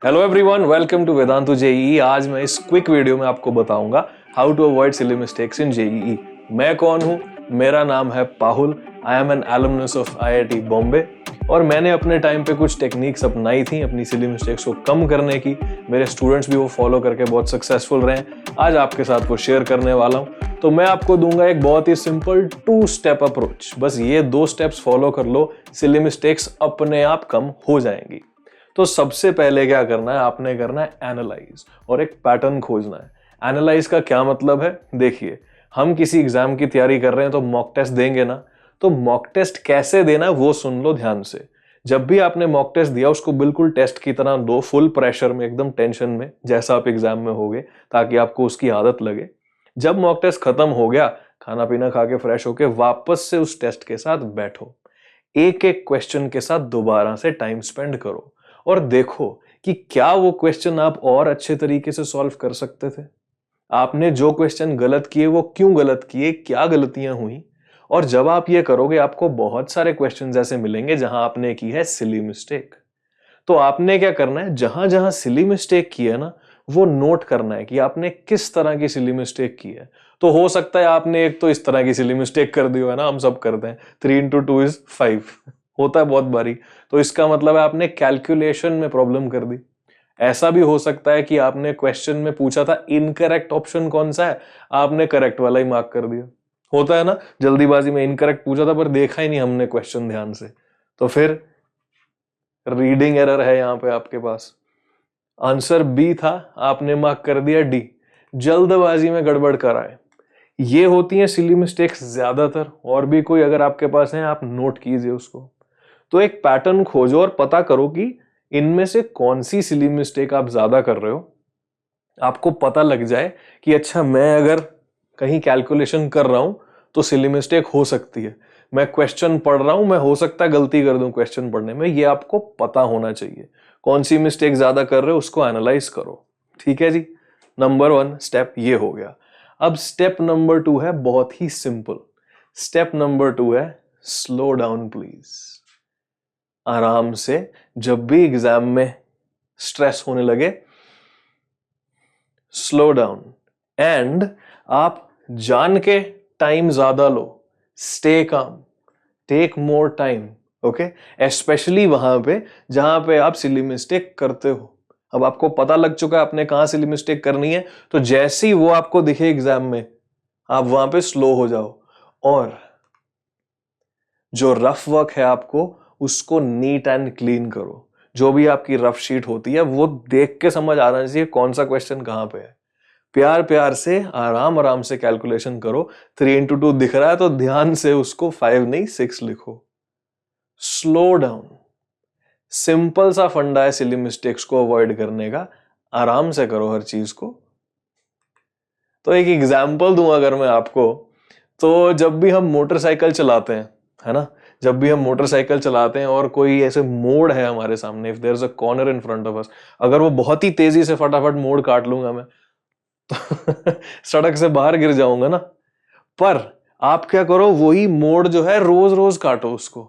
Hello everyone, welcome to Vedantu JEE. आज मैं इस क्विक वीडियो में आपको बताऊंगा how to avoid silly mistakes in JEE. मैं कौन हूं? मेरा नाम है Pahul. I am an alumnus of IIT Bombay और मैंने अपने टाइम पे कुछ टेक्निक्स अपनाई थी अपनी सिली मिस्टेक्स को कम करने की। मेरे स्टूडेंट्स भी वो फॉलो करके बहुत सक्सेसफुल रहे। आज आपके साथ वो शेयर करने वाला हूं। तो मैं आपको दूंगा एक बहुत ही सिंपल 2 स्टेप अप्रोच। बस ये 2 स्टेप्स फॉलो कर लो, सिली मिस्टेक्स अपने आप कम हो जाएंगी। तो सबसे पहले क्या करना है, आपने करना है एनालाइज और एक पैटर्न खोजना है। एनालाइज का क्या मतलब है? देखिए, हम किसी एग्जाम की तैयारी कर रहे हैं तो मॉक टेस्ट देंगे ना, तो मॉक टेस्ट कैसे देना है वो सुन लो ध्यान से। जब भी आपने मॉक टेस्ट दिया उसको बिल्कुल टेस्ट की तरह दो, फुल प्रेशर में, एकदम टेंशन में, जैसा आप एग्जाम में होगे, ताकि आपको उसकी आदत लगे। जब मॉक टेस्ट खत्म हो गया, खाना पीना खा के फ्रेश होके वापस से उस टेस्ट के साथ बैठो। एक एक क्वेश्चन के साथ दोबारा से टाइम स्पेंड करो और देखो कि क्या वो क्वेश्चन आप और अच्छे तरीके से सॉल्व कर सकते थे। आपने जो क्वेश्चन गलत किए वो क्यों गलत किए, क्या गलतियां हुई। और जब आप ये करोगे आपको बहुत सारे क्वेश्चंस ऐसे मिलेंगे जहां आपने की है सिली मिस्टेक। तो आपने क्या करना है, जहां जहां सिली मिस्टेक की है ना, वो नोट करना है कि आपने किस तरह की सिली मिस्टेक की है। तो हो सकता है आपने एक तो इस तरह की सिली मिस्टेक कर दी हो, है ना, हम सब करते हैं, 3 into 2 is 5 होता है बहुत बारी। तो इसका मतलब है आपने कैलकुलेशन में प्रॉब्लम कर दी। ऐसा भी हो सकता है कि आपने क्वेश्चन में पूछा था इनकरेक्ट ऑप्शन कौन सा है, आपने करेक्ट वाला ही मार्क कर दिया। होता है ना, जल्दीबाजी में इनकरेक्ट पूछा था पर देखा ही नहीं हमने क्वेश्चन ध्यान से, तो फिर रीडिंग एरर है यहां पे आपके पास। आंसर बी था, आपने मार्क कर दिया डी। जल्दबाजी में गड़बड़ कराए। ये होती हैं सिली मिस्टेक्स ज्यादातर। और भी कोई अगर आपके पास है आप नोट कीजिए उसको। तो एक पैटर्न खोजो और पता करो कि इनमें से कौन सी सिली मिस्टेक आप ज्यादा कर रहे हो। आपको पता लग जाए कि अच्छा, मैं अगर कहीं कैलकुलेशन कर रहा हूं तो सिली मिस्टेक हो सकती है। मैं क्वेश्चन पढ़ रहा हूं, मैं हो सकता है गलती कर दूं क्वेश्चन पढ़ने में, ये आपको पता होना चाहिए। कौन सी मिस्टेक ज्यादा कर रहे हो उसको एनालाइज करो। ठीक है जी, नंबर 1 स्टेप ये हो गया। अब स्टेप नंबर 2 है बहुत ही सिंपल। स्टेप नंबर 2 है स्लो डाउन प्लीज। आराम से, जब भी एग्जाम में स्ट्रेस होने लगे, स्लो डाउन। एंड आप जान के टाइम ज्यादा लो। Stay calm, take more time. Okay, especially वहां पे जहां पे आप सिली मिस्टेक करते हो। अब आपको पता लग चुका है आपने कहां सिली मिस्टेक करनी है, तो जैसे ही वो आपको दिखे एग्जाम में, आप वहां पे स्लो हो जाओ और जो रफ वर्क है आपको उसको नीट एंड क्लीन करो। जो भी आपकी रफ शीट होती है वो देख के समझ आना चाहिए कौन सा क्वेश्चन कहां पे है। प्यार प्यार से, आराम आराम से कैलकुलेशन करो। 3 into 2 दिख रहा है तो ध्यान से उसको 5 नहीं 6 लिखो। Slow down. सिंपल सा फंडा है सिली मिस्टेक्स को अवॉइड करने का। आराम से करो हर चीज को। तो एक एग्जाम्पल दूं अगर मैं आपको, तो जब भी हम मोटरसाइकिल चलाते हैं, है ना, जब भी हम मोटरसाइकिल चलाते हैं और कोई ऐसे मोड़ है हमारे सामने, if there is a corner in front of us, अगर वो बहुत ही तेजी से फटाफट मोड़ काट लूंगा मैं तो सड़क से बाहर गिर जाऊंगा ना। पर आप क्या करो, वही मोड़ जो है रोज रोज काटो उसको।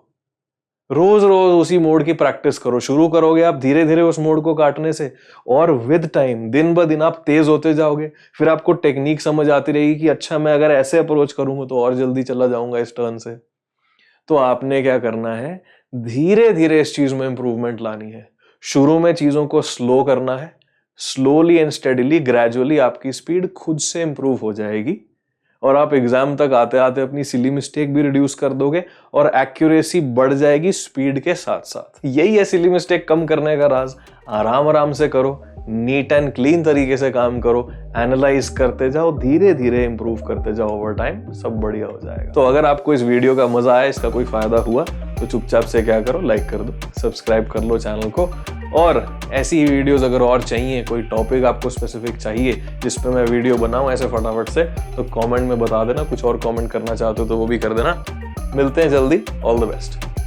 रोज रोज उसी मोड़ की प्रैक्टिस करो। शुरू करोगे आप धीरे धीरे उस मोड़ को काटने से, और विद टाइम, दिन ब दिन आप तेज होते जाओगे। फिर आपको टेक्निक समझ आती रहेगी कि अच्छा, मैं अगर ऐसे अप्रोच करूंगा तो और जल्दी चला जाऊंगा इस टर्न से। तो आपने क्या करना है, धीरे धीरे इस चीज में इंप्रूवमेंट लानी है। शुरू में चीजों को स्लो करना है। स्लोली एंड स्टेडीली, ग्रेजुअली आपकी स्पीड खुद से इंप्रूव हो जाएगी और आप एग्जाम तक आते आते अपनी सिली मिस्टेक भी रिड्यूस कर दोगे और एक्यूरेसी बढ़ जाएगी स्पीड के साथ साथ। यही है सिली मिस्टेक कम करने का राज। आराम आराम से करो, नीट एंड क्लीन तरीके से काम करो, एनालाइज करते जाओ, धीरे धीरे इंप्रूव करते जाओ। ओवर टाइम सब बढ़िया हो जाएगा। तो अगर आपको इस वीडियो का मजा आया, इसका कोई फायदा हुआ, तो चुपचाप से क्या करो, लाइक कर दो, सब्सक्राइब कर लो चैनल को। और ऐसी वीडियोस अगर और चाहिए, कोई टॉपिक आपको स्पेसिफिक चाहिए जिस पे मैं वीडियो बनाऊं ऐसे फटाफट से, तो कमेंट में बता देना। कुछ और कमेंट करना चाहते हो तो वो भी कर देना। मिलते हैं जल्दी। All the best.